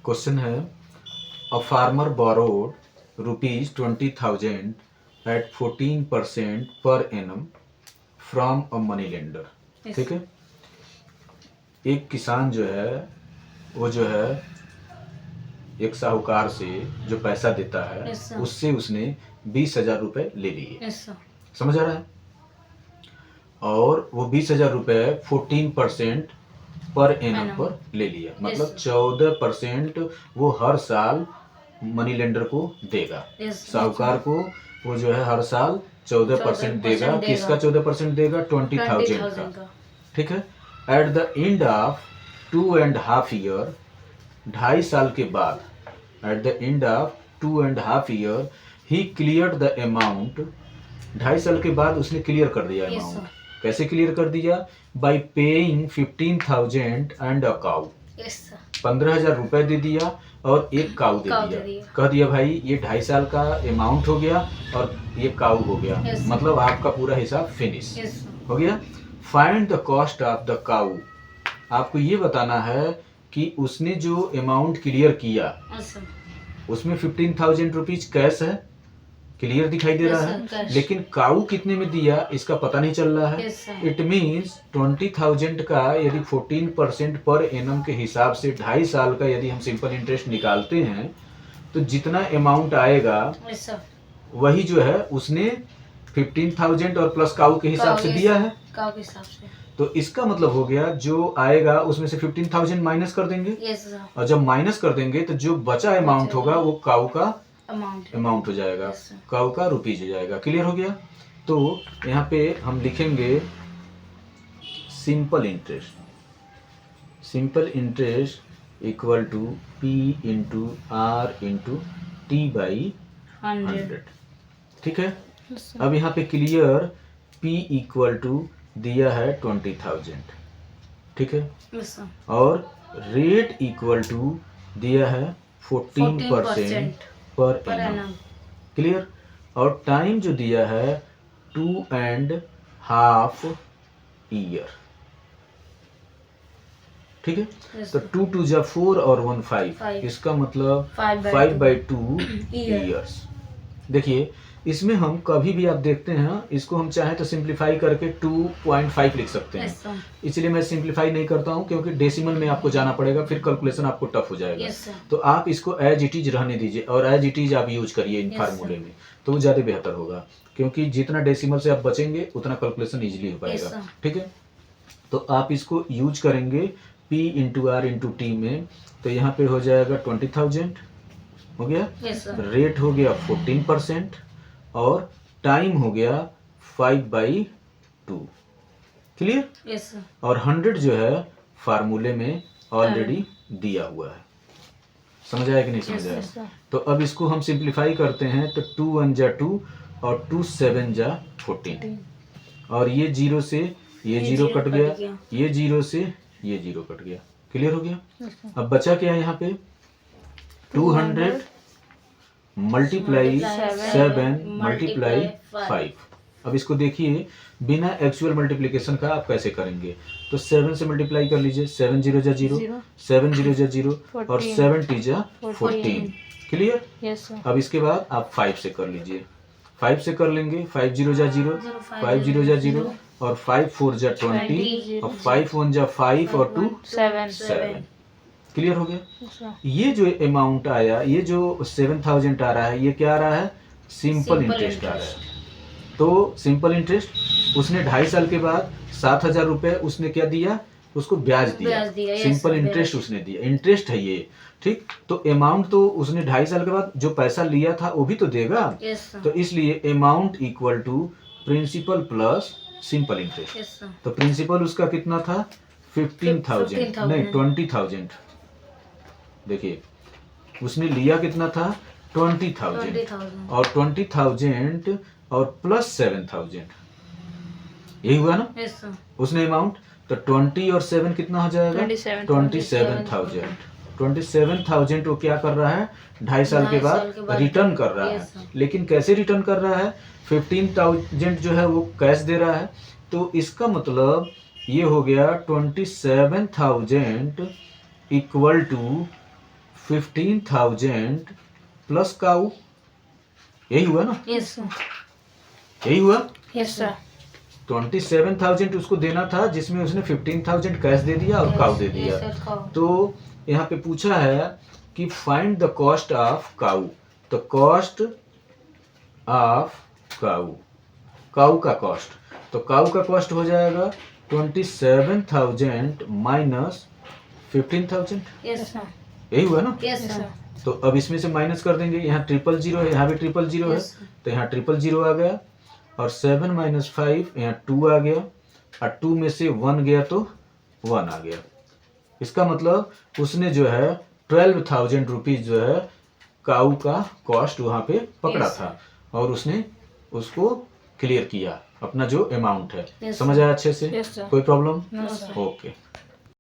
Question है, a farmer borrowed ₹20,000 at 14% per annum from a money lender. ठीक है, एक किसान जो है वो जो है एक साहूकार से जो पैसा देता है उससे उसने 20,000 रुपए ले लिए। समझ आ रहा है? और वो 20,000 रुपए 14% पर एनम पर ले लिया, मतलब 14% वो हर साल मनी लेंडर को देगा। साहूकार को वो जो है हर साल 14% देगा। किसका 14% देगा? 20,000 का। ठीक है। At the end of 2.5 year, 2.5 साल के बाद, at the end of 2.5 year he clear the amount. 2.5 साल के बाद उसने क्लियर कर दिया अमाउंट। कैसे क्लियर कर दिया? By paying 15,000 and a cow. 15,000 रुपए दे दिया और एक काऊ दे दिया। कह दिया भाई ये 2.5 साल का अमाउंट हो गया और ये काऊ हो गया। मतलब आपका पूरा हिसाब फिनिश हो गया। Find the cost of the cow. आपको ये बताना है कि उसने जो अमाउंट क्लियर किया उसमें 15,000 रुपीज कैश है, क्लियर दिखाई दे रहा है, लेकिन काऊ कितने में दिया इसका पता नहीं चल रहा है। इट मीन्स 20,000 का यदि 14% पर एनम के हिसाब से 2.5 साल का यदि हम सिंपल इंटरेस्ट निकालते हैं तो जितना अमाउंट आएगा वही जो है उसने 15,000 और प्लस काऊ के हिसाब से दिया है। काऊ के हिसाब से तो इसका मतलब हो गया जो आएगा उसमें से 15,000 माइनस कर देंगे। और जब माइनस कर देंगे तो जो बचा अमाउंट होगा वो काऊ का अमाउंट हो जाएगा, काऊ का रुपीज हो जाएगा। क्लियर हो गया? तो यहाँ पे हम लिखेंगे simple interest. Simple interest equal to P into R into T by 100। ठीक है। अब यहाँ पे क्लियर P इक्वल टू दिया है 20,000। ठीक है। और रेट इक्वल टू दिया है 14% पर एनम। क्लियर? और टाइम जो दिया है 2.5 ईयर। ठीक है। तो 2 2 जा 4 और 1 5, इसका मतलब 5/2 ईयर्स। देखिए इसमें हम कभी भी आप देखते हैं इसको हम चाहे तो सिंप्लीफाई करके 2.5 लिख सकते हैं। इसलिए मैं सिंप्लीफाई नहीं करता हूं क्योंकि डेसिमल में आपको जाना पड़ेगा, फिर कैलकुलेशन आपको टफ हो जाएगा। तो आप इसको एज इट इज रहने दीजिए और एज इट इज आप यूज करिए इन फार्मूले में, तो ज़्यादा बेहतर होगा क्योंकि जितना डेसिमल से आप बचेंगे उतना कैलकुलेशन इजिली हो पाएगा। ठीक है। तो आप इसको यूज करेंगे P into R into T में, तो यहाँ पे हो जाएगा 20,000 हो गया। रेट हो गया 14% और टाइम हो गया 5/2। क्लियर? और 100 जो है फार्मूले में ऑलरेडी दिया हुआ है। समझ आया कि नहीं समझ आया? तो अब इसको हम सिंप्लीफाई करते हैं तो 2 1 जा 2 और 2 7 जा 14 और ये 0 से ये 0 कट गया, ये 0 से ये 0 कट गया। क्लियर हो गया? अब बचा क्या है यहाँ पे? 200 मल्टीप्लाई 7 मल्टीप्लाई 5। अब इसको देखिए बिना एक्चुअल मल्टीप्लिकेशन का आप कैसे करेंगे। तो 7 से मल्टीप्लाई कर लीजिए, 7 0 जा 0, 7 0 जा 0 और 7 टी जा 14। क्लियर? अब इसके बाद आप 5 से कर लीजिए, 5 से कर लेंगे, 5 0 जा 0, 5 0 जा 0 और 5 4 जा 20 और 5 1 जा 5 और 2 7। क्लियर हो गया? ये जो अमाउंट आया, ये जो 7,000 आ रहा है, ये क्या आ रहा है? सिंपल इंटरेस्ट आ रहा है। तो सिंपल इंटरेस्ट उसने 2.5 साल के बाद 7,000 रुपए उसने क्या दिया? उसको ब्याज दिया। सिंपल इंटरेस्ट उसने दिया, इंटरेस्ट है ये। ठीक। तो अमाउंट तो उसने 2.5 साल के बाद जो पैसा लिया था वो भी तो देगा। तो इसलिए amount equal to principal plus simple interest. तो प्रिंसिपल उसका कितना था? 15,000 नहीं 20,000। देखिए उसने लिया कितना था? 20,000 और 20,000 और प्लस 7,000, यही हुआ ना? उसने अमाउंट। तो 20 और 7 कितना हो जाएगा? 27,000। 27,000 वो क्या कर रहा है? 2.5 साल के बाद रिटर्न कर रहा है। लेकिन कैसे रिटर्न कर रहा है? 15,000 जो है वो कैश दे रहा है। तो इसका मतलब ये हो गया 27,000 इक्वल टू 15,000 प्लस काऊ, यही हुआ ना? Yes sir. यही हुआ? Yes sir. 27,000 उसको देना था, जिसमें उसने 15,000 कैश दे दिया और काऊ दे दिया। तो यहाँ पे पूछा है कि फाइंड द कॉस्ट ऑफ काऊ। तो कॉस्ट ऑफ काऊ, काऊ का कॉस्ट, तो काऊ का कॉस्ट हो जाएगा 27,000 माइनस 15,000। Yes sir. यही हुआ ना? Yes sir. तो अब इसमें से माइनस कर देंगे, यहाँ 000 है, यहाँ भी 000 है, तो यहाँ 000 आ गया, और 7 - 5 यहाँ 2 आ गया, और 2 में से 1 गया तो 1 आ गया। इसका मतलब उसने जो है 12,000 रुपीज जो है काऊ का कॉस्ट वहां पे पकड़ा था, और उसने उसको क्लियर किया अपना जो अमाउंट है। समझ आया अच्छे से? कोई प्रॉब्लम? ओके।